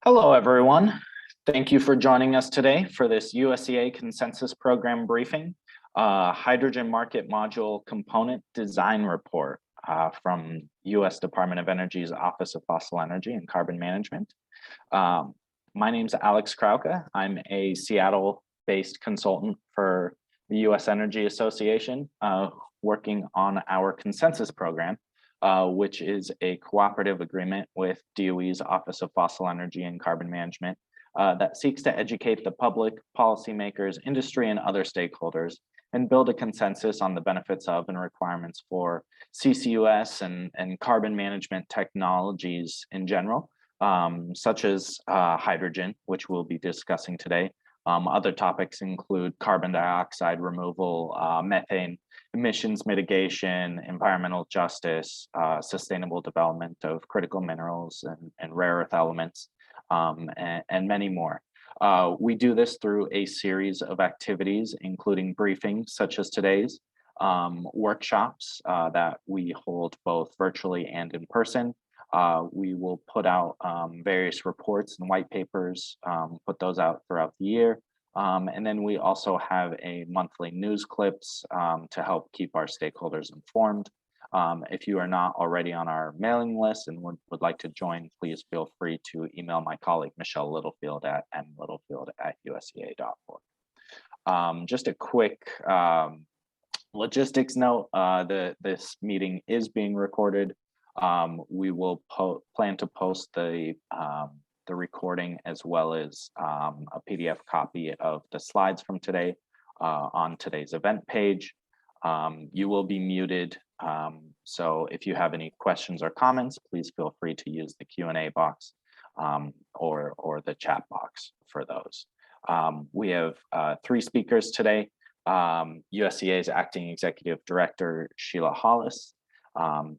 Hello, everyone. Thank you for joining us today for this USEA Consensus Program briefing, Hydrogen Market Module Component Design Report from U.S. Department of Energy's Office of Fossil Energy and Carbon Management. My name is Alex Krauke. I'm a Seattle-based consultant for the U.S. Energy Association, working on our Consensus Program, which is a cooperative agreement with DOE's Office of Fossil Energy and Carbon Management that seeks to educate the public, policymakers, industry, and other stakeholders and build a consensus on the benefits of and requirements for CCUS and carbon management technologies in general, such as hydrogen, which we'll be discussing today. Other topics include carbon dioxide removal, methane emissions mitigation, environmental justice, sustainable development of critical minerals and rare earth elements, and many more. We do this through a series of activities, including briefings such as today's, workshops that we hold both virtually and in person. We will put out various reports and white papers, put those out throughout the year. And then we also have a monthly news clips to help keep our stakeholders informed. If you are not already on our mailing list and would like to join, please feel free to email my colleague, Michelle Littlefield at mlittlefield@usea.org. Just a quick logistics note, this meeting is being recorded. We will plan to post the recording as well as a PDF copy of the slides from today on today's event page. You will be muted, so if you have any questions or comments, please feel free to use the Q&A box or the chat box for those. We have 3 speakers today. USEA's Acting Executive Director, Sheila Hollis.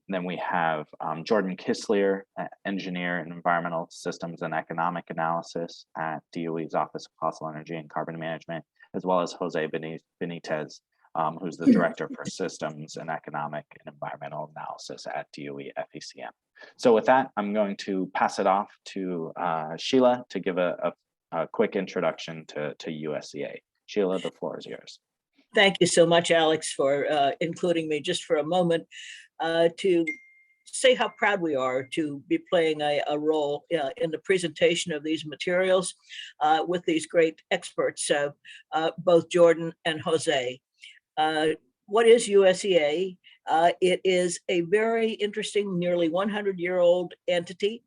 Then we have Jordan Kisslier, Engineer in Environmental Systems and Economic Analysis at DOE's Office of Fossil Energy and Carbon Management, as well as Jose Benitez, who's the Director for Systems and Economic and Environmental Analysis at DOE FECM. So with that, I'm going to pass it off to Sheila to give a quick introduction to USEA. Sheila, the floor is yours. Thank you so much, Alex, for including me just for a moment to say how proud we are to be playing a role in the presentation of these materials with these great experts, both Jordan and Jose. What is USEA? It is a very interesting, nearly 100-year-old entity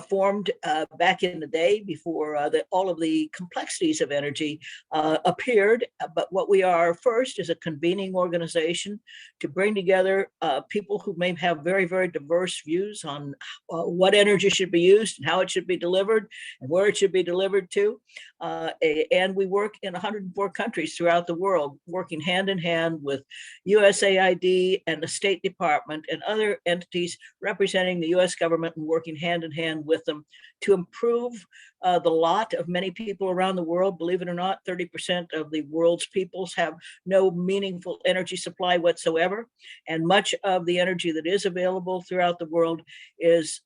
formed back in the day before all of the complexities of energy appeared. But what we are first is a convening organization to bring together people who may have very, very diverse views on what energy should be used and how it should be delivered and where it should be delivered to. And we work in 104 countries throughout the world, working hand in hand with USAID and the State Department and other entities representing the US government and working hand in hand with them to improve the lot of many people around the world. Believe it or not, 30% of the world's peoples have no meaningful energy supply whatsoever. And much of the energy that is available throughout the world is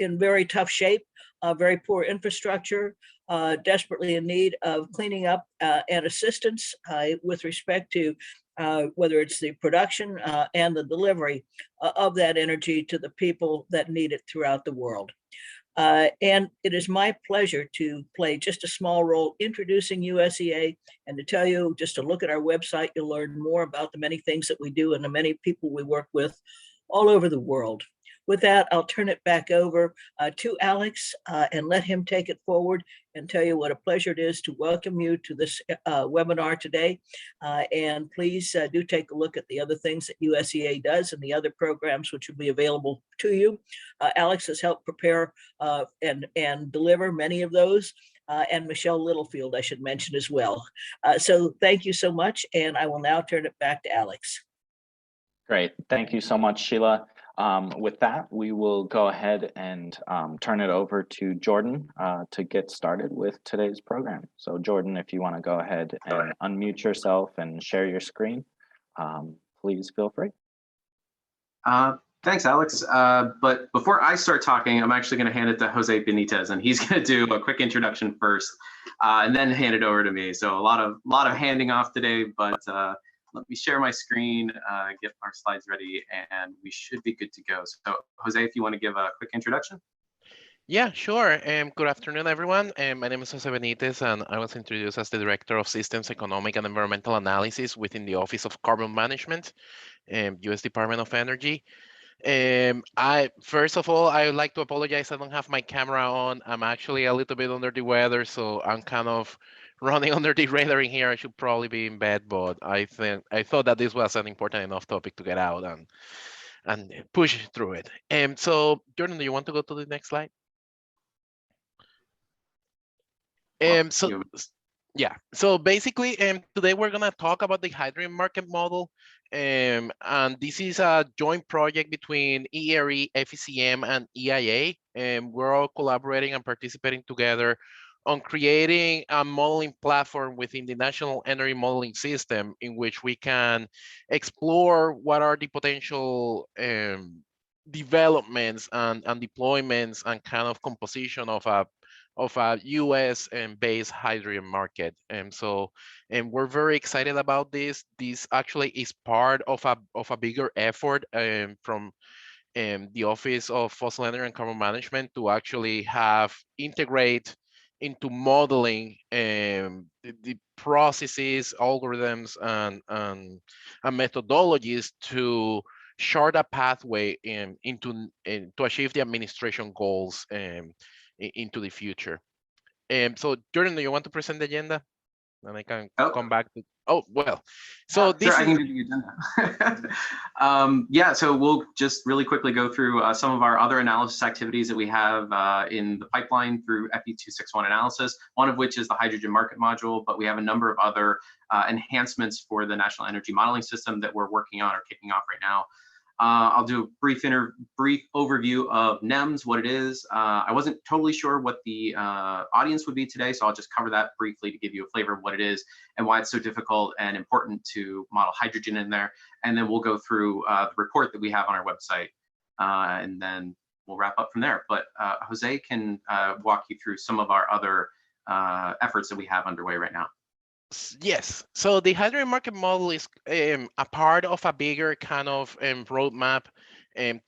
in very tough shape, very poor infrastructure, desperately in need of cleaning up and assistance with respect to whether it's the production and the delivery of that energy to the people that need it throughout the world. And it is my pleasure to play just a small role introducing USEA and to tell you, just to look at our website, you'll learn more about the many things that we do and the many people we work with all over the world. With that, I'll turn it back over to Alex and let him take it forward and tell you what a pleasure it is to welcome you to this webinar today. And please do take a look at the other things that USEA does and the other programs which will be available to you. Alex has helped prepare and deliver many of those. And Michelle Littlefield, I should mention as well. So thank you so much. And I will now turn it back to Alex. Great. Thank you so much, Sheila. With that, we will go ahead and turn it over to Jordan to get started with today's program. So Jordan, if you want to go ahead and unmute yourself and share your screen, please feel free. Thanks, Alex. But before I start talking, I'm actually going to hand it to Jose Benitez, and he's going to do a quick introduction first, and then hand it over to me. So a lot of handing off today, but let me share my screen, get our slides ready, and we should be good to go. So Jose, if you want to give a quick introduction. Yeah, sure. Good afternoon, everyone. My name is Jose Benitez, and I was introduced as the Director of Systems, Economic, and Environmental Analysis within the Office of Carbon Management, U.S. Department of Energy. First of all, I would like to apologize. I don't have my camera on. I'm actually a little bit under the weather, so I'm kind of running under the radar in here. I should probably be in bed, but I thought that this was an important enough topic to get out and push through it. So Jordan, do you want to go to the next slide? So basically, today we're gonna talk about the hydrogen market model, and this is a joint project between EERE, FECM, and EIA, and we're all collaborating and participating together on creating a modeling platform within the National Energy Modeling System, in which we can explore what are the potential developments and deployments and kind of composition of a US based hydrogen market. And we're very excited about this. This actually is part of a bigger effort from the Office of Fossil Energy and Carbon Management to actually have integrate into modeling the processes, algorithms, and methodologies to chart a pathway to achieve the administration goals into the future. So Jordan, do you want to present the agenda? And I can come back to, well. So this I can do the agenda. Yeah, so we'll just really quickly go through some of our other analysis activities that we have in the pipeline through FE261 analysis, one of which is the hydrogen market module, but we have a number of other enhancements for the National Energy Modeling System that we're working on or kicking off right now. I'll do a brief overview of Nems, what it is. I wasn't totally sure what the audience would be today, so I'll just cover that briefly to give you a flavor of what it is and why it's so difficult and important to model hydrogen in there. And then we'll go through the report that we have on our website, and then we'll wrap up from there. But Jose can walk you through some of our other efforts that we have underway right now. Yes, so the hydrogen market model is a part of a bigger kind of roadmap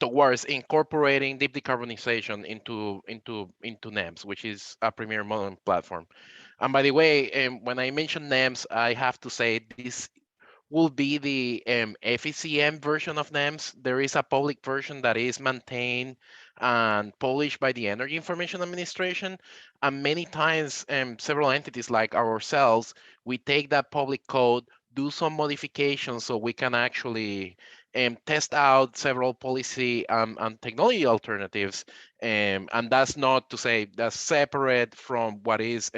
towards incorporating deep decarbonization into Nems, which is a premier modeling platform. And by the way, when I mention Nems, I have to say this will be the FECM version of Nems. There is a public version that is maintained and published by the Energy Information Administration. And many times, several entities like ourselves, we take that public code, do some modifications so we can actually test out several policy and technology alternatives. And that's not to say that's separate from what is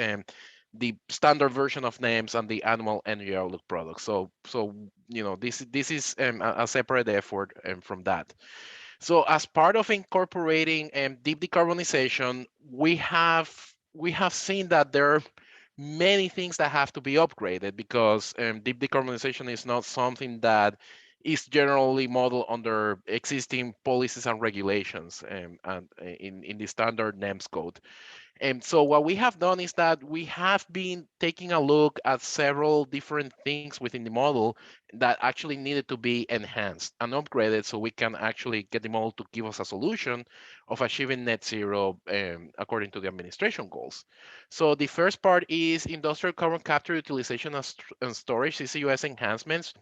the standard version of Nems and the annual energy outlook product. So you know, this is a separate effort from that. So as part of incorporating deep decarbonization, we have seen that there are many things that have to be upgraded because deep decarbonization is not something that is generally modeled under existing policies and regulations and in the standard Nems code. And so what we have done is that we have been taking a look at several different things within the model that actually needed to be enhanced and upgraded so we can actually get the model to give us a solution of achieving net zero according to the administration goals. So the first part is industrial carbon capture, utilization, and storage, CCUS enhancements.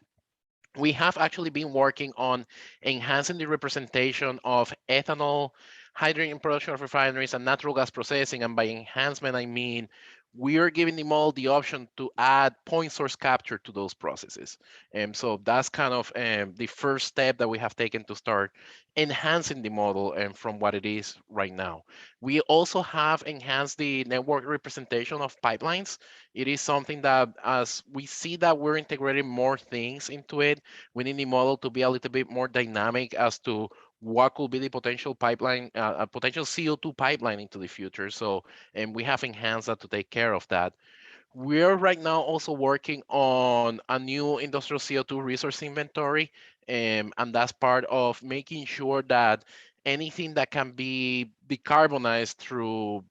We have actually been working on enhancing the representation of ethanol, hydrogen production of refineries, and natural gas processing. And by enhancement, I mean we are giving them all the option to add point source capture to those processes. And so that's kind of the first step that we have taken to start enhancing the model from what it is right now. We also have enhanced the network representation of pipelines. It is something that as we see that we're integrating more things into it, we need the model to be a little bit more dynamic as to what could be the potential pipeline, a potential CO2 pipeline into the future. So, and we have enhanced that to take care of that. We're right now also working on a new industrial CO2 resource inventory. and that's part of making sure that anything that can be decarbonized through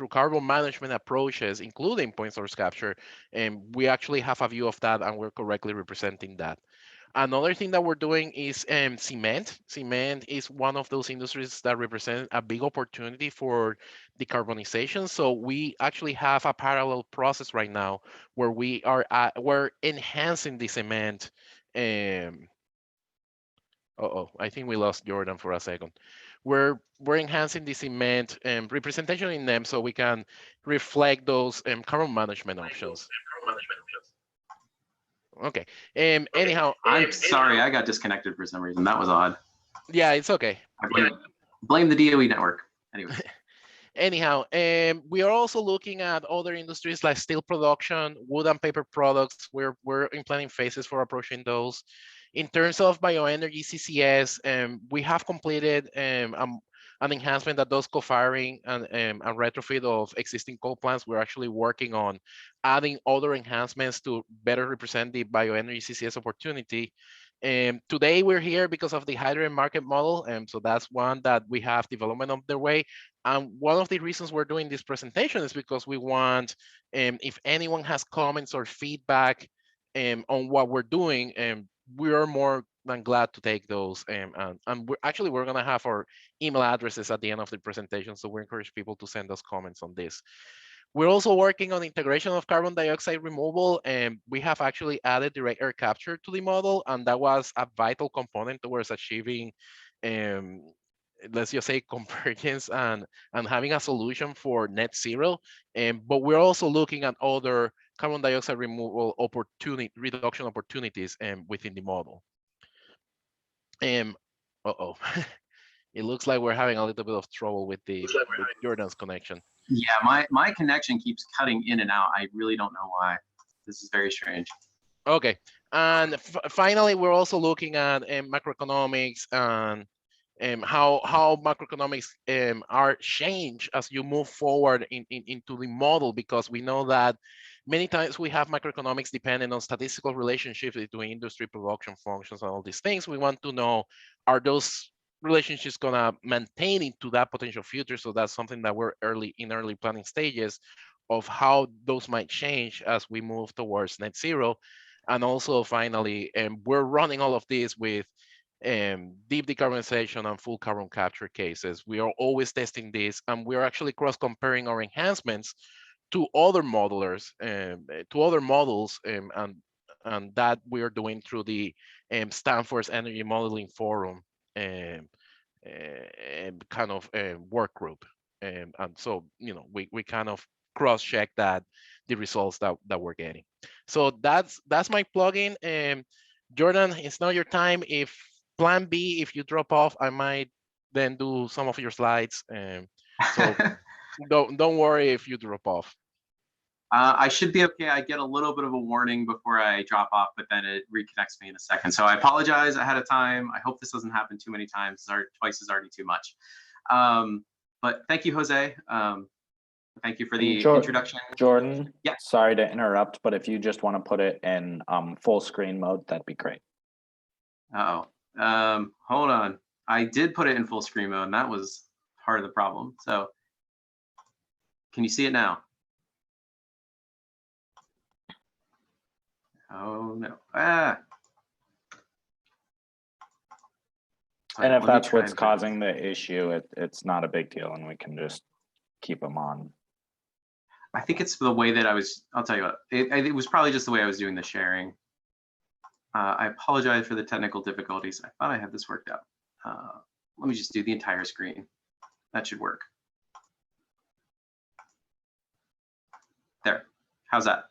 carbon management approaches, including point source capture, and we actually have a view of that, and we're correctly representing that. Another thing that we're doing is cement. Cement is one of those industries that represent a big opportunity for decarbonization. So we actually have a parallel process right now where we're enhancing the cement. I think we lost Jordan for a second. We're enhancing the cement representation in them so we can reflect those carbon management options. Okay. Anyhow, I'm sorry, I got disconnected for some reason. That was odd. Yeah, it's okay. I blame the DOE network. Anyway. Anyhow, we are also looking at other industries like steel production, wood and paper products. We're in planning phases for approaching those. In terms of bioenergy CCS, we have completed an enhancement that does co-firing and a retrofit of existing coal plants. We're actually working on adding other enhancements to better represent the bioenergy CCS opportunity. Today we're here because of the hydrogen market model, so that's one that we have development underway. And one of the reasons we're doing this presentation is because we want, if anyone has comments or feedback on what we're doing, we are more than glad to take those. And we're gonna have our email addresses at the end of the presentation, so we encourage people to send us comments on this. We're also working on integration of carbon dioxide removal, and we have actually added direct air capture to the model, and that was a vital component towards achieving, let's just say, convergence and having a solution for net zero. But we're also looking at other carbon dioxide removal reduction opportunities within the model. It looks like we're having a little bit of trouble with Jordan's connection. Yeah, my connection keeps cutting in and out. I really don't know why. This is very strange. Okay, and finally, we're also looking at macroeconomics and how macroeconomics are changed as you move forward into the model, because we know that many times we have macroeconomics dependent on statistical relationships between industry, production functions, and all these things. We want to know, are those relationships gonna maintain into that potential future? So that's something that we're in early planning stages of how those might change as we move towards net zero. And also finally, we're running all of this with deep decarbonization and full carbon capture cases. We are always testing this, and we're actually cross-comparing our enhancements to other modelers, to other models, and that we are doing through the Stanford's Energy Modeling Forum kind of work group. And so, we kind of cross-check the results that we're getting. So that's my plugin. Jordan, it's not your time. If plan B, if you drop off, I might then do some of your slides. So don't worry if you drop off. I should be okay. I get a little bit of a warning before I drop off, but then it reconnects me in a second. So I apologize ahead of time. I hope this doesn't happen too many times. Twice is already too much. But thank you, Jose. Thank you for the introduction. Jordan, yeah. Sorry to interrupt, but if you just want to put it in full screen mode, that'd be great. Hold on. I did put it in full screen mode, and that was part of the problem. So can you see it now? Oh no. And if that's what's causing the issue, it's not a big deal, and we can just keep them on. I think it's the way that I'll tell you what, it was probably just the way I was doing the sharing. I apologize for the technical difficulties. I thought I had this worked out. Let me just do the entire screen. That should work. There. How's that?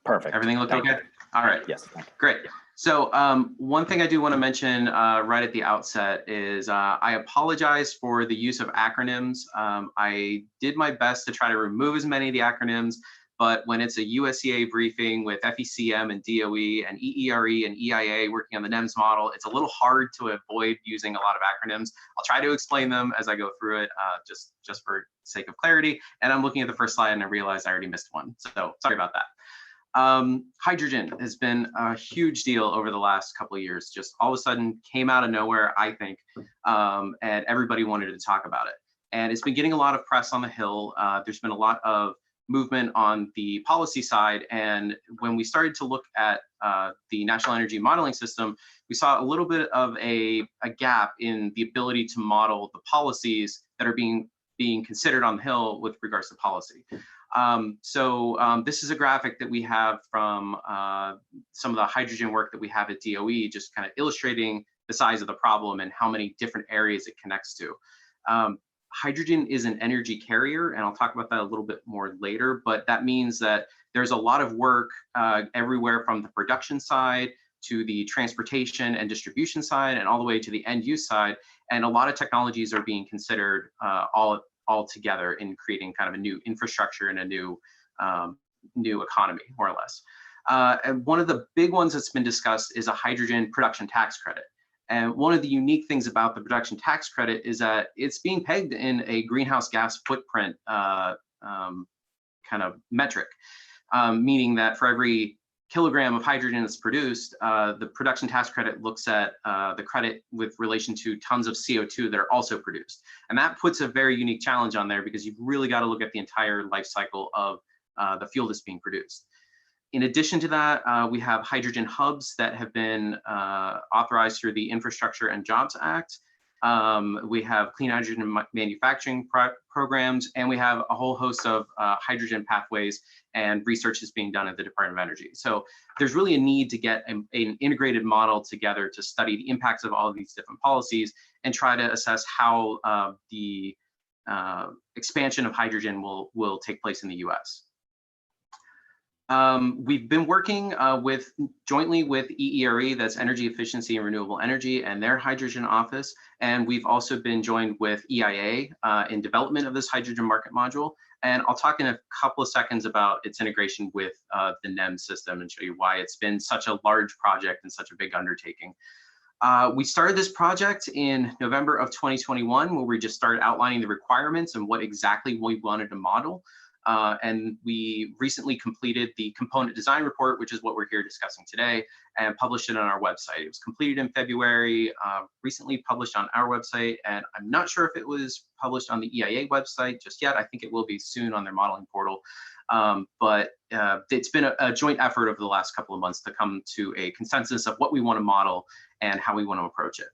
Perfect. Everything look okay? All right. Yes. Great. So one thing I do want to mention right at the outset is I apologize for the use of acronyms. I did my best to try to remove as many of the acronyms, but when it's a USEA briefing with FECM and DOE and EERE and EIA working on the Nems model, it's a little hard to avoid using a lot of acronyms. I'll try to explain them as I go through it, just for sake of clarity. And I'm looking at the first slide and I realized I already missed one. So sorry about that. Hydrogen has been a huge deal over the last couple of years. Just all of a sudden came out of nowhere, I think, and everybody wanted to talk about it. And it's been getting a lot of press on the Hill. There's been a lot of movement on the policy side. And when we started to look at the National Energy Modeling System, we saw a little bit of a gap in the ability to model the policies that are being considered on the Hill with regards to policy. This is a graphic that we have from some of the hydrogen work that we have at DOE, just kind of illustrating the size of the problem and how many different areas it connects to. Hydrogen is an energy carrier, and I'll talk about that a little bit more later, but that means that there's a lot of work everywhere from the production side to the transportation and distribution side and all the way to the end use side. And a lot of technologies are being considered all together in creating kind of a new infrastructure and a new economy, more or less. And one of the big ones that's been discussed is a hydrogen production tax credit. And one of the unique things about the production tax credit is that it's being pegged in a greenhouse gas footprint kind of metric, meaning that for every kilogram of hydrogen that's produced, the production tax credit looks at the credit with relation to tons of CO2 that are also produced. And that puts a very unique challenge on there because you've really got to look at the entire life cycle of the fuel that's being produced. In addition to that, we have hydrogen hubs that have been authorized through the Infrastructure and Jobs Act. We have clean hydrogen manufacturing programs, and we have a whole host of hydrogen pathways and research is being done at the Department of Energy. So there's really a need to get an integrated model together to study the impacts of all of these different policies and try to assess how the expansion of hydrogen will take place in the US. We've been working jointly with EERE, that's Energy Efficiency and Renewable Energy, and their hydrogen office. And we've also been joined with EIA in development of this hydrogen market module. And I'll talk in a couple of seconds about its integration with the Nems system and show you why it's been such a large project and such a big undertaking. We started this project in November of 2021, where we just started outlining the requirements and what exactly we wanted to model. And we recently completed the component design report, which is what we're here discussing today, and published it on our website. It was completed in February, recently published on our website, and I'm not sure if it was published on the EIA website just yet. I think it will be soon on their modeling portal. But it's been a joint effort over the last couple of months to come to a consensus of what we want to model and how we want to approach it.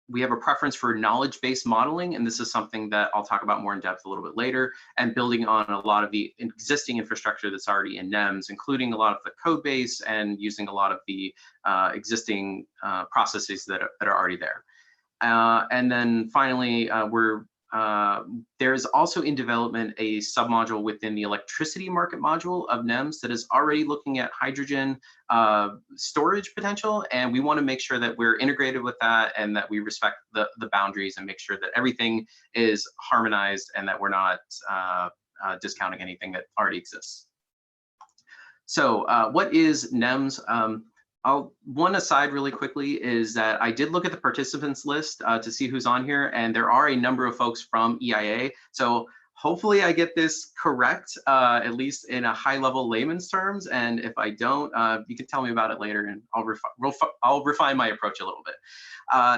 We have a preference for knowledge-based modeling, and this is something that I'll talk about more in depth a little bit later, and building on a lot of the existing infrastructure that's already in Nems, including a lot of the code base and using a lot of the existing processes that are already there. And then finally, there's also in development a submodule within the electricity market module of Nems that is already looking at hydrogen storage potential, and we want to make sure that we're integrated with that and that we respect the boundaries and make sure that everything is harmonized and that we're not discounting anything that already exists. So what is Nems? One aside really quickly is that I did look at the participants list to see who's on here, and there are a number of folks from EIA. So hopefully I get this correct, at least in a high level layman's terms. And if I don't, you can tell me about it later and I'll refine my approach a little bit.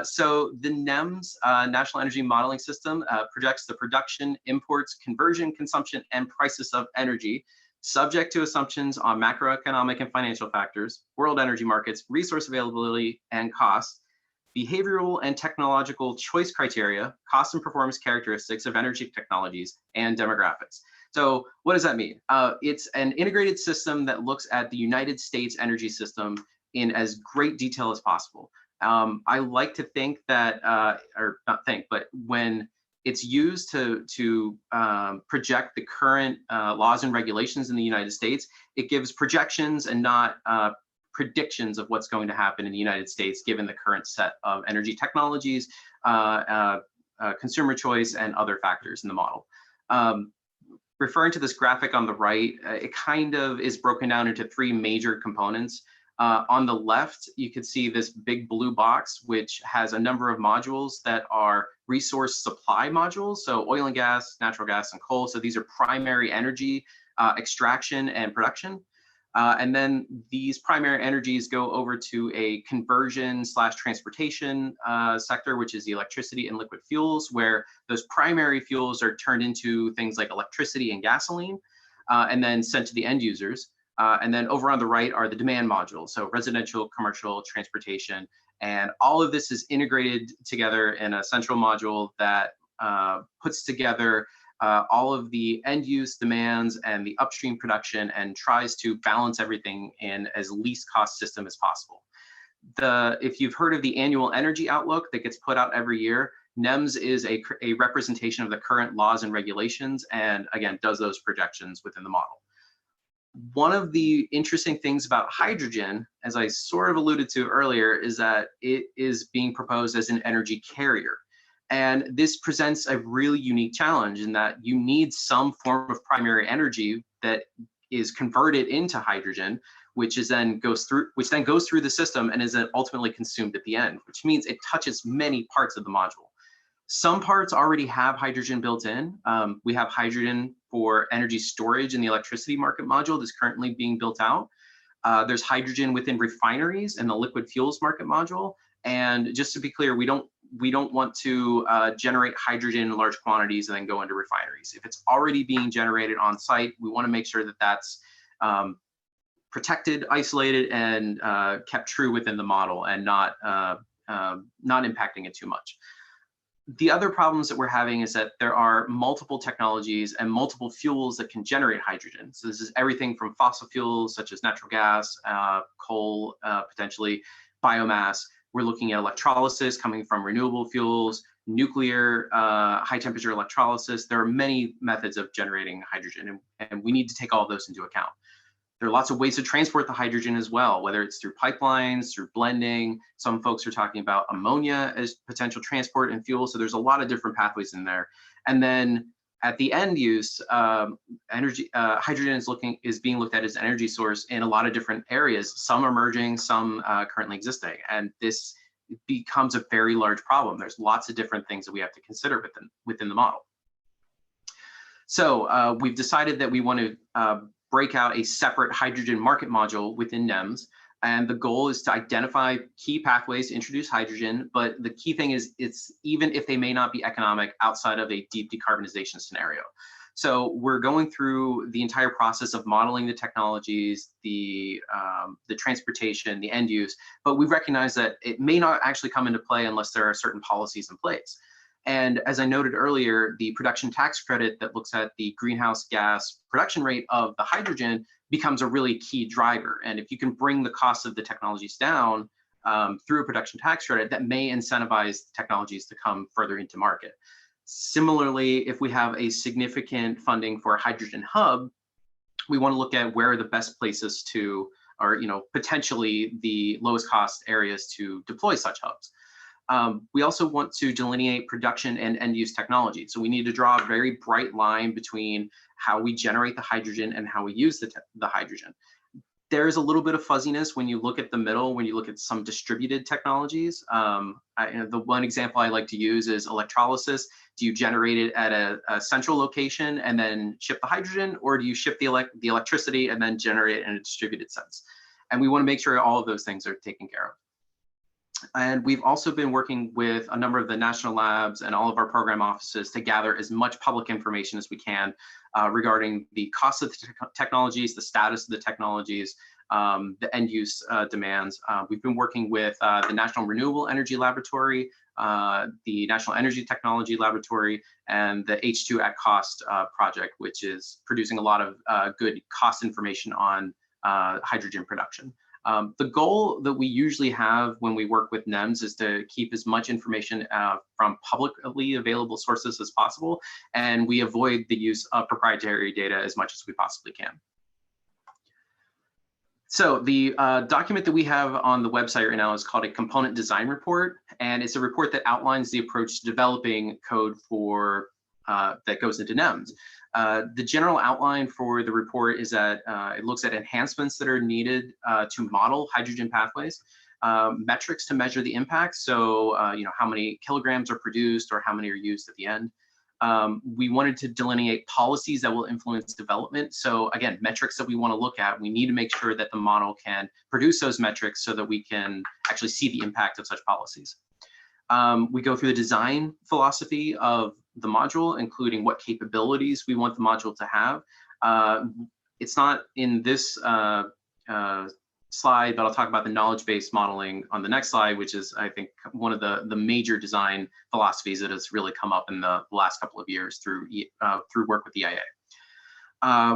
So the Nems, National Energy Modeling System, projects the production, imports, conversion, consumption, and prices of energy, subject to assumptions on macroeconomic and financial factors, world energy markets, resource availability and cost, behavioral and technological choice criteria, cost and performance characteristics of energy technologies, and demographics. So what does that mean? It's an integrated system that looks at the United States energy system in as great detail as possible. I like to think that, or not think, but when it's used to project the current laws and regulations in the United States, it gives projections and not predictions of what's going to happen in the United States, given the current set of energy technologies, consumer choice, and other factors in the model. Referring to this graphic on the right, it kind of is broken down into three major components. On the left, you can see this big blue box, which has a number of modules that are resource supply modules. So oil and gas, natural gas, and coal. So these are primary energy extraction and production. And then these primary energies go over to a conversion/transportation sector, which is the electricity and liquid fuels, where those primary fuels are turned into things like electricity and gasoline, and then sent to the end users. And then over on the right are the demand modules, so residential, commercial, transportation, and all of this is integrated together in a central module that puts together all of the end use demands and the upstream production and tries to balance everything in as least cost system as possible. If you've heard of the annual energy outlook that gets put out every year, NEMS is a representation of the current laws and regulations, and again, does those projections within the model. One of the interesting things about hydrogen, as I sort of alluded to earlier, is that it is being proposed as an energy carrier. And this presents a really unique challenge in that you need some form of primary energy that is converted into hydrogen, which then goes through the system and is then ultimately consumed at the end, which means it touches many parts of the module. Some parts already have hydrogen built in. We have hydrogen for energy storage in the electricity market module that's currently being built out. There's hydrogen within refineries in the liquid fuels market module. And just to be clear, we don't want to generate hydrogen in large quantities and then go into refineries. If it's already being generated on site, we want to make sure that that's protected, isolated, and kept true within the model and not impacting it too much. The other problems that we're having is that there are multiple technologies and multiple fuels that can generate hydrogen. So this is everything from fossil fuels such as natural gas, coal, potentially biomass. We're looking at electrolysis coming from renewable fuels, nuclear, high temperature electrolysis. There are many methods of generating hydrogen, and we need to take all of those into account. There are lots of ways to transport the hydrogen as well, whether it's through pipelines, through blending. Some folks are talking about ammonia as potential transport and fuel. So there's a lot of different pathways in there. And then at the end use, hydrogen is being looked at as an energy source in a lot of different areas, some emerging, some currently existing. And this becomes a very large problem. There's lots of different things that we have to consider within the model. So we've decided that we want to break out a separate hydrogen market module within NEMS. And the goal is to identify key pathways to introduce hydrogen. But the key thing is, it's even if they may not be economic outside of a deep decarbonization scenario. So we're going through the entire process of modeling the technologies, the transportation, the end use, but we recognize that it may not actually come into play unless there are certain policies in place. And as I noted earlier, the production tax credit that looks at the greenhouse gas production rate of the hydrogen becomes a really key driver. And if you can bring the cost of the technologies down through a production tax credit, that may incentivize technologies to come further into market. Similarly, if we have a significant funding for a hydrogen hub, we want to look at where are the best places to, or potentially the lowest cost areas to deploy such hubs. We also want to delineate production and end use technology. So we need to draw a very bright line between how we generate the hydrogen and how we use the hydrogen. There's a little bit of fuzziness when you look at the middle, when you look at some distributed technologies. The one example I like to use is electrolysis. Do you generate it at a central location and then ship the hydrogen, or do you ship the electricity and then generate it in a distributed sense? And we want to make sure all of those things are taken care of. And we've also been working with a number of the national labs and all of our program offices to gather as much public information as we can regarding the cost of the technologies, the status of the technologies, the end use demands. We've been working with the National Renewable Energy Laboratory, the National Energy Technology Laboratory, and the H2 at Cost project, which is producing a lot of good cost information on hydrogen production. The goal that we usually have when we work with NEMS is to keep as much information from publicly available sources as possible, and we avoid the use of proprietary data as much as we possibly can. So the document that we have on the website right now is called a component design report, and it's a report that outlines the approach to developing code for that goes into NEMS. The general outline for the report is that it looks at enhancements that are needed to model hydrogen pathways, metrics to measure the impact, so how many kilograms are produced or how many are used at the end, We wanted to delineate policies that will influence development. So again, metrics that we want to look at, we need to make sure that the model can produce those metrics so that we can actually see the impact of such policies. We go through the design philosophy of the module, including what capabilities we want the module to have. It's not in this slide, but I'll talk about the knowledge-based modeling on the next slide, which is, I think, one of the major design philosophies that has really come up in the last couple of years through work with EIA.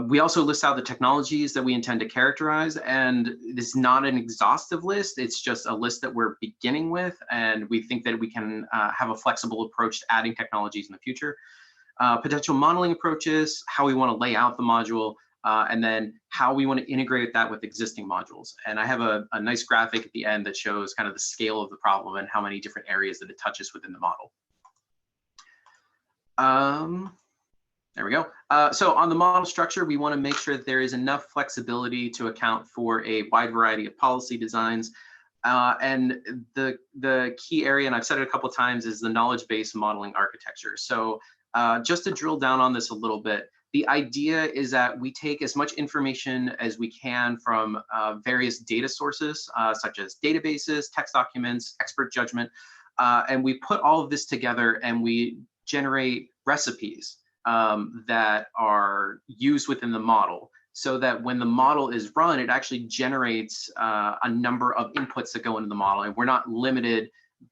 We also list out the technologies that we intend to characterize, and it's not an exhaustive list. It's just a list that we're beginning with, and we think that we can have a flexible approach to adding technologies in the future. Potential modeling approaches, how we want to lay out the module, and then how we want to integrate that with existing modules. And I have a nice graphic at the end that shows kind of the scale of the problem and how many different areas that it touches within the model. There we go. So on the model structure, we want to make sure that there is enough flexibility to account for a wide variety of policy designs. And the key area, and I've said it a couple of times, is the knowledge-based modeling architecture. So just to drill down on this a little bit, the idea is that we take as much information as we can from various data sources, such as databases, text documents, expert judgment, and we put all of this together and we generate recipes that are used within the model, so that when the model is run, it actually generates a number of inputs that go into the model, and we're not limited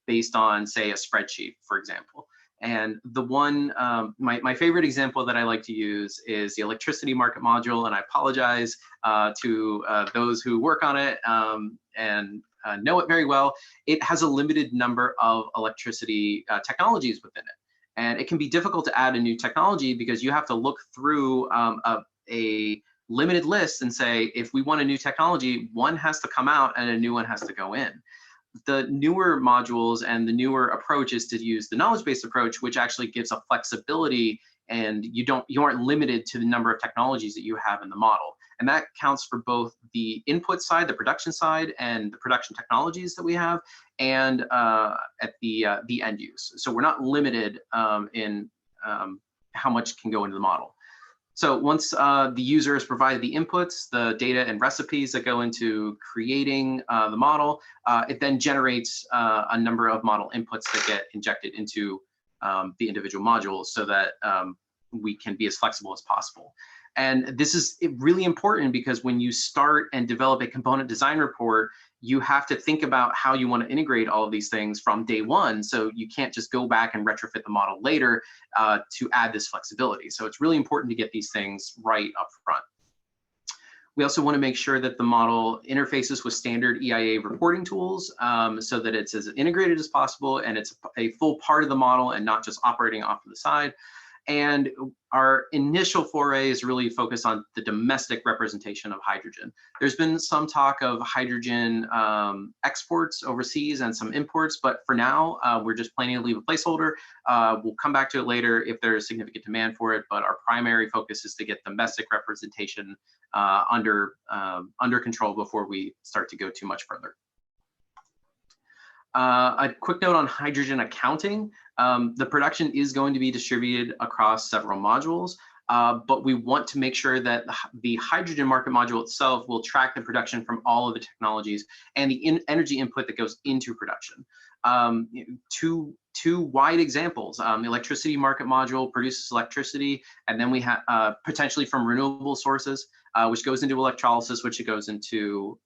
based on, say, a spreadsheet, for example. And the one, my favorite example that I like to use is the electricity market module, and I apologize to those who work on it and know it very well. It has a limited number of electricity technologies within it. And it can be difficult to add a new technology because you have to look through a limited list and say, if we want a new technology, one has to come out and a new one has to go in. The newer modules and the newer approach is to use the knowledge-based approach, which actually gives a flexibility, and you aren't limited to the number of technologies that you have in the model. And that counts for both the input side, the production side, and the production technologies that we have, and at the end use. So we're not limited in how much can go into the model. So once the user has provided the inputs, the data and recipes that go into creating the model, it then generates a number of model inputs that get injected into the individual modules so that we can be as flexible as possible. And this is really important because when you start and develop a component design report, you have to think about how you want to integrate all of these things from day one. So you can't just go back and retrofit the model later to add this flexibility. So it's really important to get these things right up front. We also want to make sure that the model interfaces with standard EIA reporting tools so that it's as integrated as possible and it's a full part of the model and not just operating off to the side. And our initial foray is really focused on the domestic representation of hydrogen. There's been some talk of hydrogen exports overseas and some imports, but for now, we're just planning to leave a placeholder. We'll come back to it later if there's significant demand for it, but our primary focus is to get domestic representation under control before we start to go too much further. A quick note on hydrogen accounting. The production is going to be distributed across several modules, but we want to make sure that the hydrogen market module itself will track the production from all of the technologies and the energy input that goes into production. Two wide examples. The electricity market module produces electricity, and then we have potentially from renewable sources, which goes into electrolysis, which goes into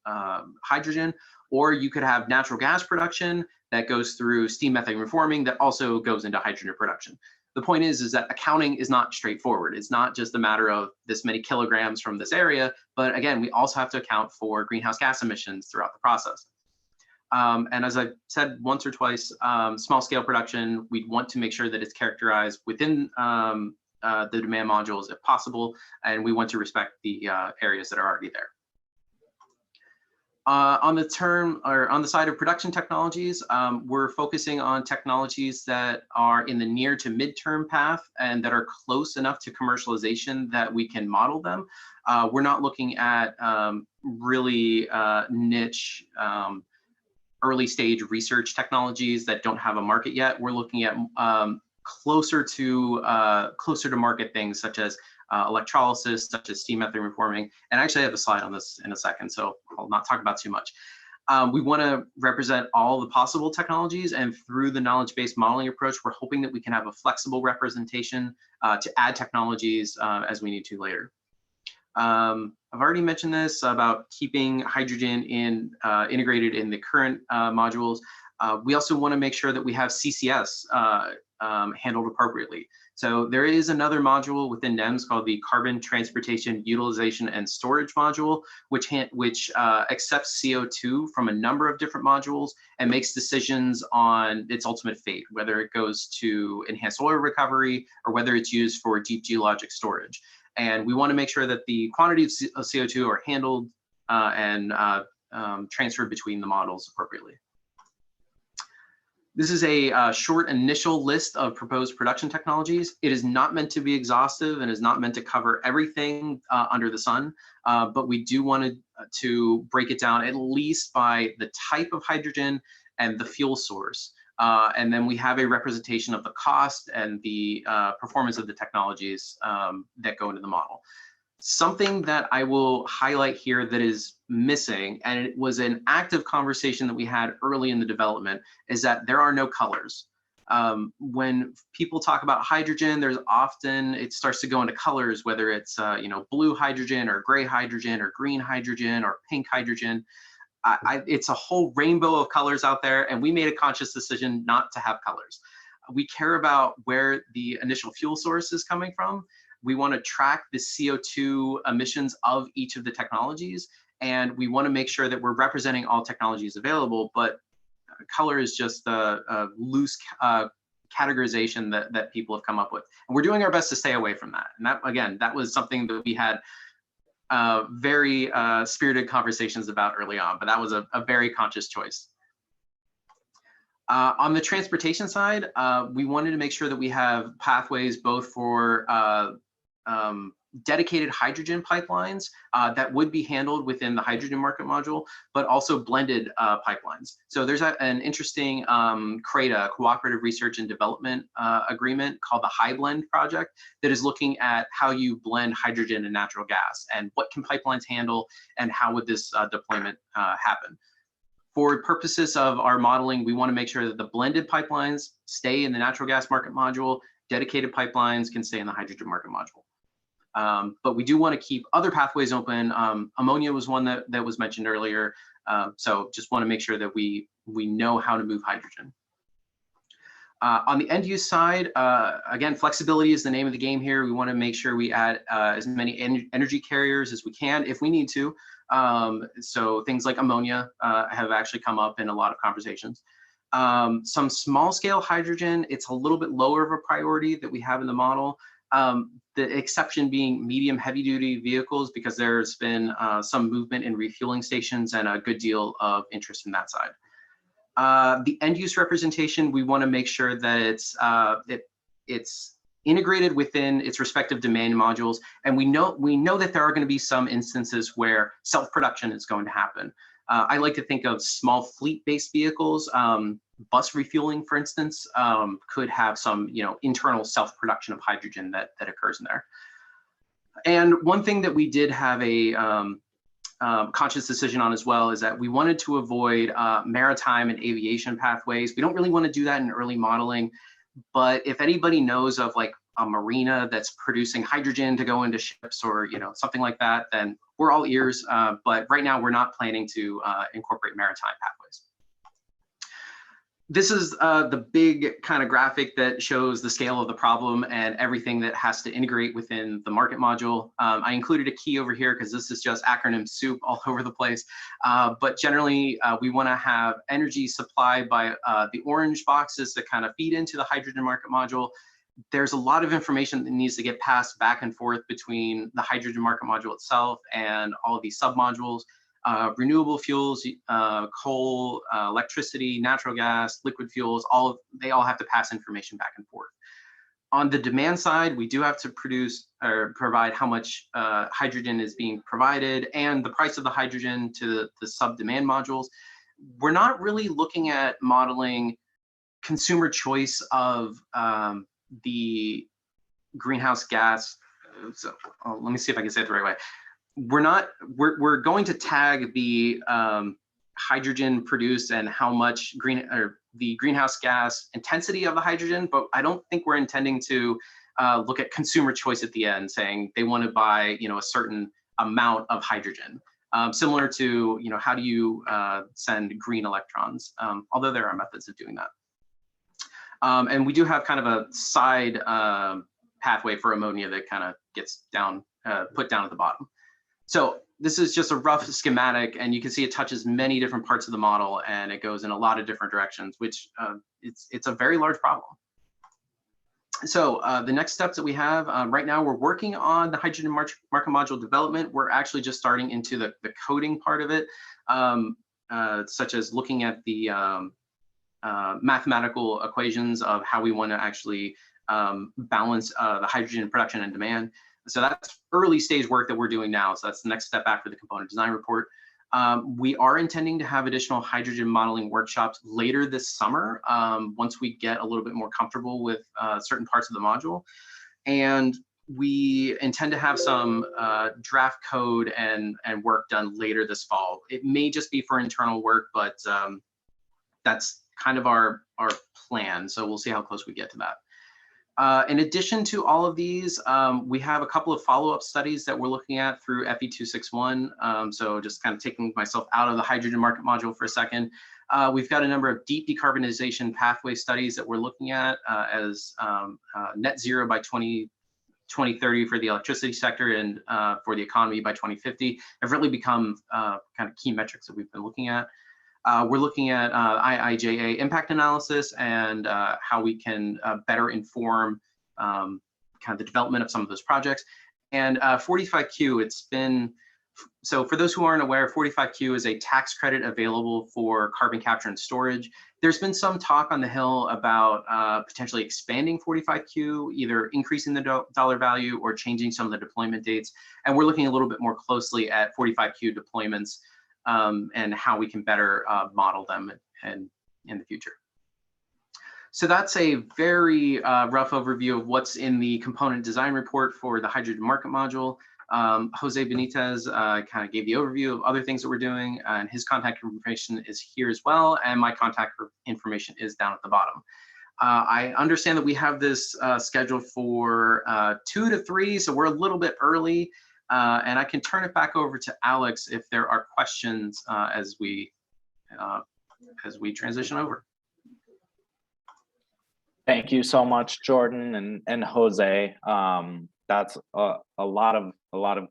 hydrogen. Or you could have natural gas production that goes through steam methane reforming that also goes into hydrogen production. The point is that accounting is not straightforward. It's not just a matter of this many kilograms from this area, but again, we also have to account for greenhouse gas emissions throughout the process. And as I've said once or twice, small scale production, we'd want to make sure that it's characterized within the demand modules if possible, and we want to respect the areas that are already there. On the side of production technologies, we're focusing on technologies that are in the near to midterm path and that are close enough to commercialization that we can model them. We're not looking at really niche early stage research technologies that don't have a market yet. We're looking at closer to market things such as electrolysis, such as steam methane reforming. And actually I have a slide on this in a second, so I'll not talk about too much. We want to represent all the possible technologies, and through the knowledge-based modeling approach, we're hoping that we can have a flexible representation to add technologies as we need to later. I've already mentioned this about keeping hydrogen integrated in the current modules. We also want to make sure that we have CCS handled appropriately. So there is another module within Nems called the Carbon Transportation Utilization and Storage module, which accepts CO2 from a number of different modules and makes decisions on its ultimate fate, whether it goes to enhanced oil recovery or whether it's used for deep geologic storage. And we want to make sure that the quantities of CO2 are handled and transferred between the models appropriately. This is a short initial list of proposed production technologies. It is not meant to be exhaustive and is not meant to cover everything under the sun, but we do want to break it down at least by the type of hydrogen and the fuel source. And then we have a representation of the cost and the performance of the technologies that go into the model. Something that I will highlight here that is missing, and it was an active conversation that we had early in the development, is that there are no colors. When people talk about hydrogen, there's often, it starts to go into colors, whether it's blue hydrogen or gray hydrogen or green hydrogen or pink hydrogen. It's a whole rainbow of colors out there, and we made a conscious decision not to have colors. We care about where the initial fuel source is coming from. We want to track the CO2 emissions of each of the technologies, and we want to make sure that we're representing all technologies available, but color is just a loose categorization that people have come up with. And we're doing our best to stay away from that. And that, again, that was something that we had very spirited conversations about early on, but that was a very conscious choice. On the transportation side, we wanted to make sure that we have pathways both for dedicated hydrogen pipelines that would be handled within the hydrogen market module, but also blended pipelines. So there's an interesting CRADA, Cooperative Research and Development Agreement, called the High Blend Project, that is looking at how you blend hydrogen and natural gas and what can pipelines handle and how would this deployment happen. For purposes of our modeling, we want to make sure that the blended pipelines stay in the natural gas market module, dedicated pipelines can stay in the hydrogen market module. But we do want to keep other pathways open. Ammonia was one that was mentioned earlier. So just want to make sure that we know how to move hydrogen. On the end use side, again, flexibility is the name of the game here. We want to make sure we add as many energy carriers as we can if we need to. So things like ammonia have actually come up in a lot of conversations. Some small scale hydrogen, it's a little bit lower of a priority that we have in the model. The exception being medium heavy duty vehicles, because there's been some movement in refueling stations and a good deal of interest in that side. The end use representation, we want to make sure that it's integrated within its respective demand modules, and we know that there are going to be some instances where self-production is going to happen. I like to think of small fleet-based vehicles. Bus refueling, for instance, could have some internal self-production of hydrogen that occurs in there. And one thing that we did have a conscious decision on as well is that we wanted to avoid maritime and aviation pathways. We don't really want to do that in early modeling, but if anybody knows of like a marina that's producing hydrogen to go into ships or something like that, then we're all ears. But right now we're not planning to incorporate maritime pathways. This is the big kind of graphic that shows the scale of the problem and everything that has to integrate within the market module. I included a key over here because this is just acronym soup all over the place. But generally, we want to have energy supplied by the orange boxes that kind of feed into the hydrogen market module. There's a lot of information that needs to get passed back and forth between the hydrogen market module itself and all of these submodules. Renewable fuels, coal, electricity, natural gas, liquid fuels, they all have to pass information back and forth. On the demand side, we do have to produce or provide how much hydrogen is being provided and the price of the hydrogen to the sub-demand modules. We're not really looking at modeling consumer choice of the greenhouse gas. So let me see if I can say it the right way. We're going to tag the hydrogen produced and how much the greenhouse gas intensity of the hydrogen, but I don't think we're intending to look at consumer choice at the end, saying they want to buy, a certain amount of hydrogen. Similar to, how do you send green electrons? Although there are methods of doing that. And we do have kind of a side pathway for ammonia that kind of gets put down at the bottom. So this is just a rough schematic, and you can see it touches many different parts of the model, and it goes in a lot of different directions, which it's a very large problem. So the next steps that we have right now, we're working on the hydrogen market module development. We're actually just starting into the coding part of it, such as looking at the mathematical equations of how we want to actually balance the hydrogen production and demand. So that's early stage work that we're doing now. So that's the next step after the component design report. We are intending to have additional hydrogen modeling workshops later this summer, once we get a little bit more comfortable with certain parts of the module. And we intend to have some draft code and work done later this fall. It may just be for internal work, but that's kind of our plan. So we'll see how close we get to that. In addition to all of these, we have a couple of follow-up studies that we're looking at through FE261. So just kind of taking myself out of the hydrogen market module for a second. We've got a number of deep decarbonization pathway studies that we're looking at as net zero by 2030 for the electricity sector, and for the economy by 2050 have really become kind of key metrics that we've been looking at. We're looking at IIJA impact analysis and how we can better inform kind of the development of some of those projects. And 45Q, so for those who aren't aware, 45Q is a tax credit available for carbon capture and storage. There's been some talk on the Hill about potentially expanding 45Q, either increasing the dollar value or changing some of the deployment dates. And we're looking a little bit more closely at 45Q deployments and how we can better model them in the future. So that's a very rough overview of what's in the component design report for the hydrogen market module. Jose Benitez kind of gave the overview of other things that we're doing, and his contact information is here as well, and my contact information is down at the bottom. I understand that we have this scheduled for 2 to 3, so we're a little bit early. And I can turn it back over to Alex if there are questions as we transition over. Thank you so much, Jordan and Jose. That's a lot of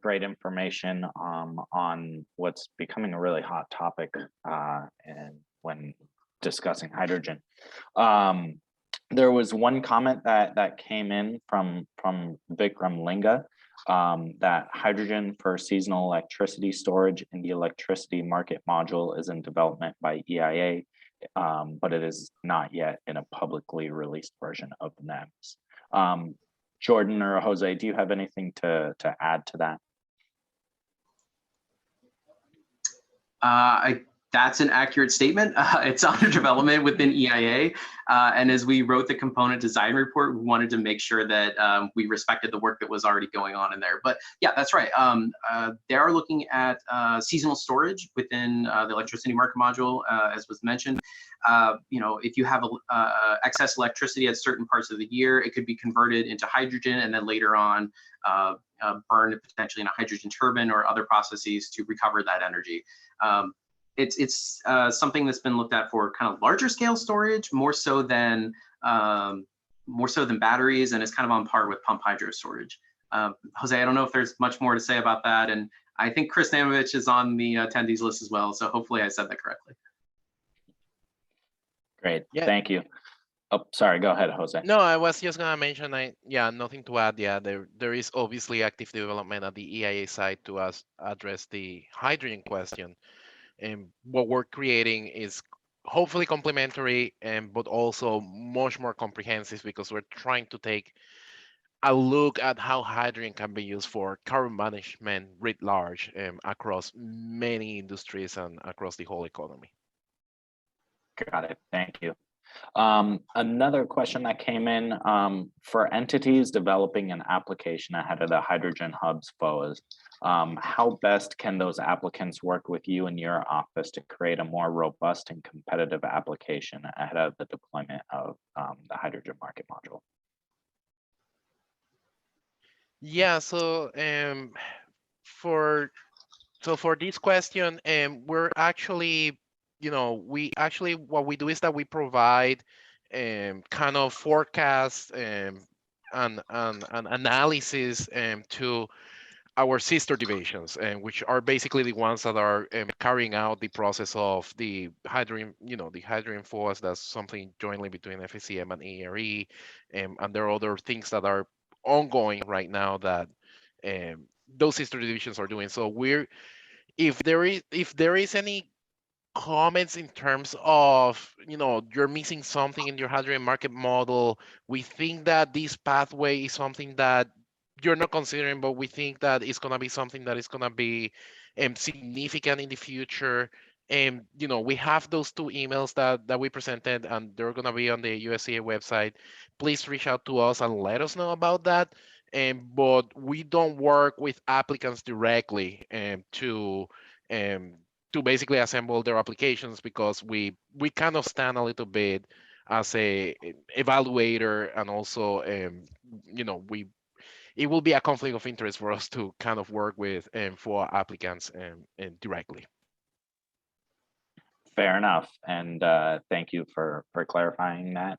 great information on what's becoming a really hot topic and when discussing hydrogen. There was one comment that came in from Vikram Linga. That hydrogen for seasonal electricity storage in the electricity market module is in development by EIA, but it is not yet in a publicly released version of Nems. Jordan or Jose, do you have anything to add to that? That's an accurate statement. It's under development within EIA. And as we wrote the component design report, we wanted to make sure that we respected the work that was already going on in there. But yeah, that's right. They are looking at seasonal storage within the electricity market module, as was mentioned. If you have excess electricity at certain parts of the year, it could be converted into hydrogen and then later on burned potentially in a hydrogen turbine or other processes to recover that energy. It's something that's been looked at for kind of larger scale storage, more so than batteries, and it's kind of on par with pump hydro storage. Jose, I don't know if there's much more to say about that, and I think Chris Namovich is on the attendees list as well, so hopefully I said that correctly. Great, yeah. Thank you. Oh, sorry, go ahead, Jose. No, I was just gonna mention, nothing to add. Yeah, there is obviously active development at the EIA side to address the hydrogen question. And what we're creating is hopefully complementary, but also much more comprehensive, because we're trying to take a look at how hydrogen can be used for carbon management writ large across many industries and across the whole economy. Got it. Thank you. Another question that came in, for entities developing an application ahead of the hydrogen hubs FOAs, how best can those applicants work with you and your office to create a more robust and competitive application ahead of the deployment of the hydrogen market module? Yeah, so for this question, we're actually, what we do is that we provide kind of forecasts and analysis to our sister divisions, which are basically the ones that are carrying out the process of the hydrogen, the hydrogen FOAs. That's something jointly between FECM and EERE, and there are other things that are ongoing right now that those sister divisions are doing. So if there is any comments in terms of, you're missing something in your hydrogen market model, we think that this pathway is something that you're not considering, but we think that it's going to be something that is going to be significant in the future. And we have those 2 emails that we presented, and they're going to be on the USCA website. Please reach out to us and let us know about that. But we don't work with applicants directly to basically assemble their applications, because we kind of stand a little bit as a evaluator, and also it will be a conflict of interest for us to kind of work with for applicants and directly. Fair enough, and thank you for clarifying that.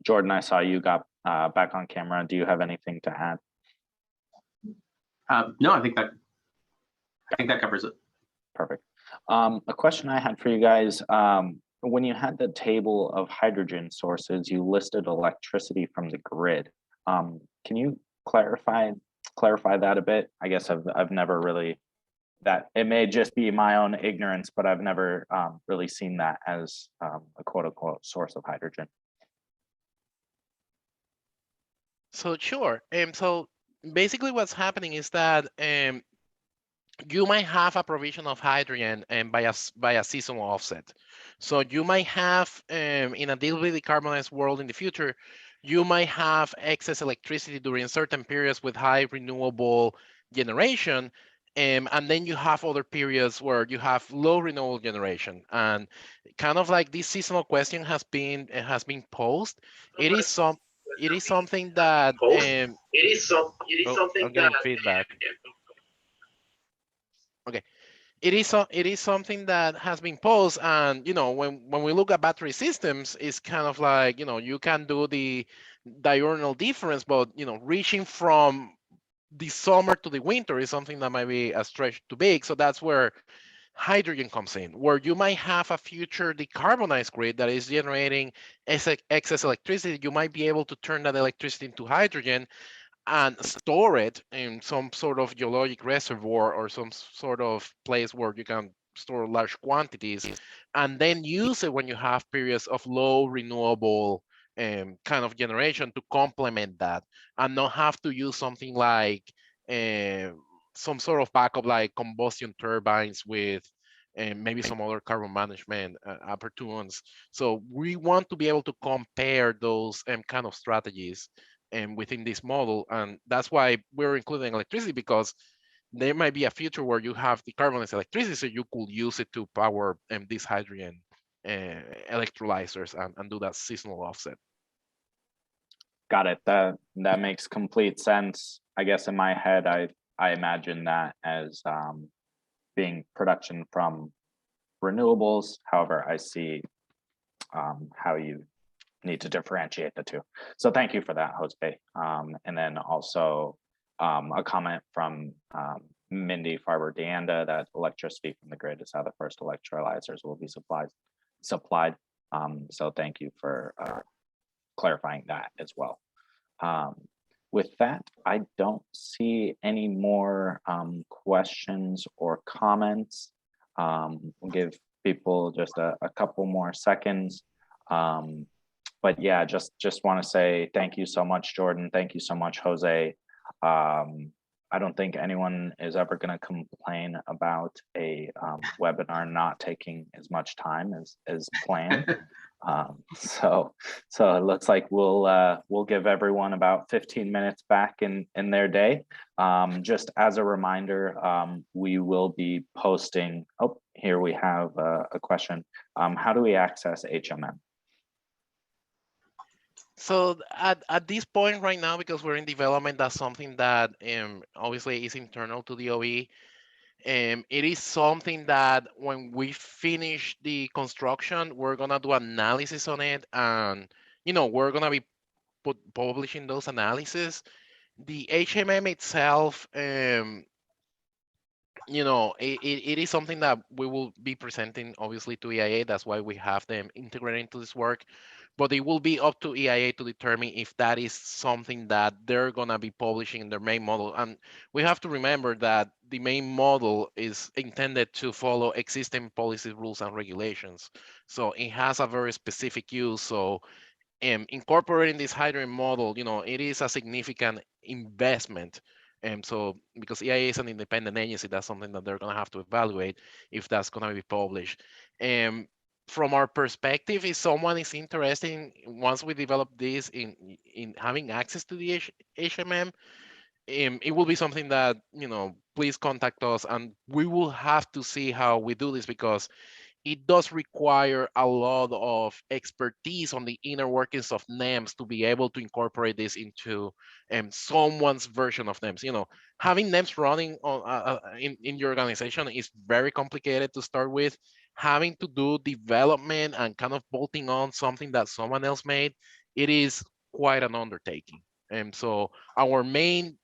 Jordan, I saw you got back on camera. Do you have anything to add? No, I think that covers it. Perfect. A question I had for you guys, when you had the table of hydrogen sources, you listed electricity from the grid. Can you clarify that a bit? I guess I've never really, that it may just be my own ignorance, but I've never really seen that as a quote unquote source of hydrogen. So sure. So basically what's happening is that you might have a provision of hydrogen by a seasonal offset. So you might have, in a deeply decarbonized world in the future, you might have excess electricity during certain periods with high renewable generation, and then you have other periods where you have low renewable generation. And kind of like this seasonal question has been posed. It is something that I'm getting feedback. Okay, it is something that has been posed, and when we look at battery systems, it's kind of like, you can do the diurnal difference, but reaching from the summer to the winter is something that might be a stretch too big. So that's where hydrogen comes in, where you might have a future decarbonized grid that is generating excess electricity. You might be able to turn that electricity into hydrogen and store it in some sort of geologic reservoir or some sort of place where you can store large quantities, and then use it when you have periods of low renewable kind of generation to complement that, and not have to use something like some sort of backup like combustion turbines with maybe some other carbon management opportunities. So we want to be able to compare those kind of strategies within this model, and that's why we're including electricity, because there might be a future where you have decarbonized electricity, so you could use it to power these hydrogen electrolyzers and do that seasonal offset. Got it. That makes complete sense. I guess in my head, I imagine that as being production from renewables. However, I see how you need to differentiate the two. So thank you for that, Jose. And then also a comment from Mindy Farber Deanda that electricity from the grid is how the first electrolyzers will be supplied. So thank you for clarifying that as well. With that, I don't see any more questions or comments. We'll give people just a couple more seconds. But yeah, just want to say thank you so much, Jordan. Thank you so much, Jose. I don't think anyone is ever going to complain about a webinar not taking as much time as planned. So it looks like we'll give everyone about 15 minutes back in their day. Just as a reminder, we will be posting. Oh, here we have a question. How do we access HMM? So at this point right now, because we're in development, that's something that obviously is internal to the OE. It is something that when we finish the construction, we're gonna do analysis on it, and we're gonna be publishing those analyses. The HMM itself, it is something that we will be presenting obviously to EIA. That's why we have them integrated into this work. But it will be up to EIA to determine if that is something that they're going to be publishing in their main model. And we have to remember that the main model is intended to follow existing policy rules and regulations. So it has a very specific use. So incorporating this hydrogen model, it is a significant investment. So because EIA is an independent agency, that's something that they're going to have to evaluate if that's going to be published. From our perspective, if someone is interested once we develop this in having access to the HMM, it will be something that, please contact us, and we will have to see how we do this, because it does require a lot of expertise on the inner workings of NEMS to be able to incorporate this into someone's version of NEMS. Having NEMS running on in your organization is very complicated to start with. Having to do development and kind of bolting on something that someone else made, it is quite an undertaking. And so our main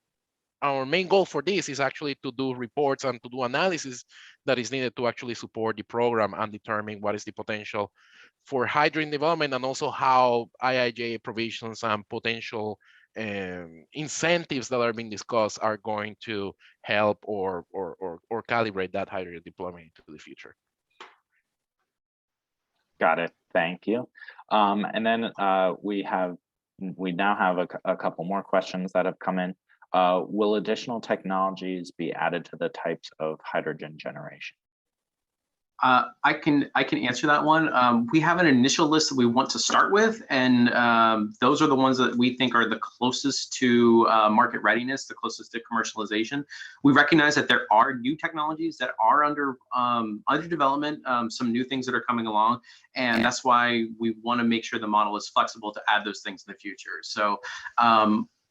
goal for this is actually to do reports and to do analysis that is needed to actually support the program and determine what is the potential for hydrogen development, and also how IIJA provisions and potential incentives that are being discussed are going to help or calibrate that hydrogen deployment into the future. Got it. Thank you. And then we now have a couple more questions that have come in. Will additional technologies be added to the types of hydrogen generation? I can answer that one. We have an initial list that we want to start with, and those are the ones that we think are the closest to market readiness, the closest to commercialization. We recognize that there are new technologies that are under development, some new things that are coming along, and that's why we want to make sure the model is flexible to add those things in the future. So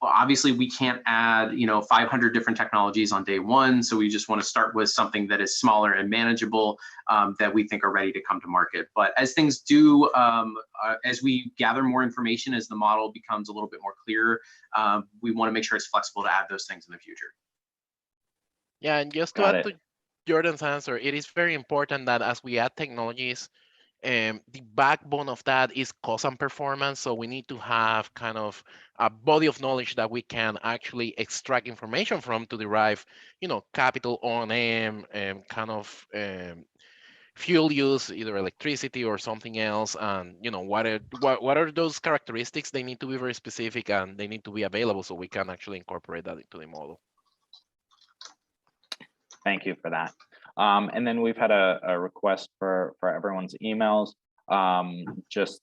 well, obviously we can't add 500 different technologies on day one, so we just want to start with something that is smaller and manageable, that we think are ready to come to market. But as things do, as we gather more information, as the model becomes a little bit more clear, we want to make sure it's flexible to add those things in the future. Yeah, and just to add to Jordan's answer, it is very important that as we add technologies, the backbone of that is cost and performance. So we need to have kind of a body of knowledge that we can actually extract information from to derive, capital O&M and kind of fuel use, either electricity or something else. And what are those characteristics? They need to be very specific, and they need to be available so we can actually incorporate that into the model. Thank you for that. And then we've had a request for everyone's emails. Just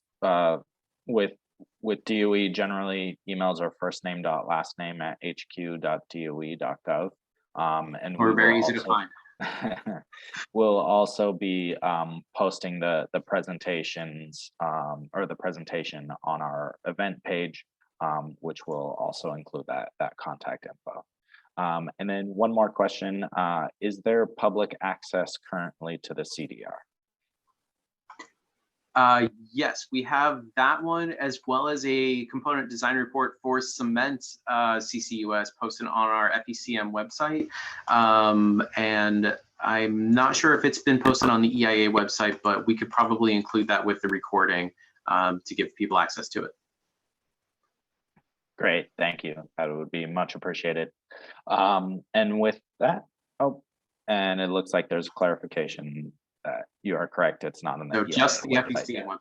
with DOE, generally emails are first name dot last name at hq.doe.gov. And we're very easy to find. We'll also be posting the presentations or the presentation on our event page, which will also include that contact info. And then one more question, is there public access currently to the CDR? Yes, we have that one, as well as a component design report for cement CCUS posted on our FECM website. And I'm not sure if it's been posted on the EIA website, but we could probably include that with the recording to give people access to it. Great, thank you. That would be much appreciated. And with that, and it looks like there's clarification that you are correct. It's not on the just the FECM website.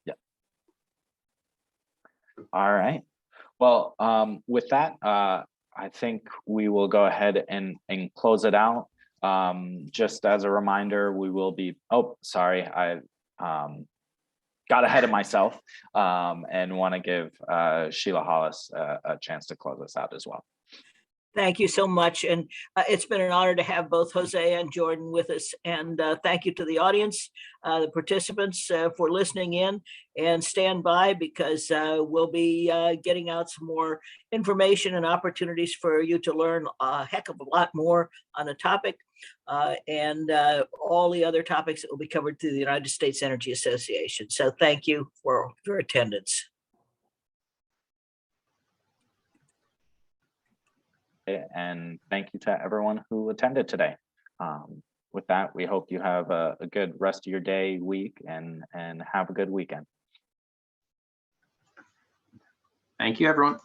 Yeah. All right. Well, with that, I think we will go ahead and close it out. Just as a reminder, we will be. Oh, sorry. got ahead of myself and want to give Sheila Hollis a chance to close us out as well. Thank you so much. And it's been an honor to have both Jose and Jordan with us. And thank you to the audience, the participants for listening in, and stand by because we'll be getting out some more information and opportunities for you to learn a heck of a lot more on the topic and all the other topics that will be covered through the United States Energy Association. So thank you for your attendance. And thank you to everyone who attended today. With that, we hope you have a good rest of your day, week, and have a good weekend. Thank you, everyone.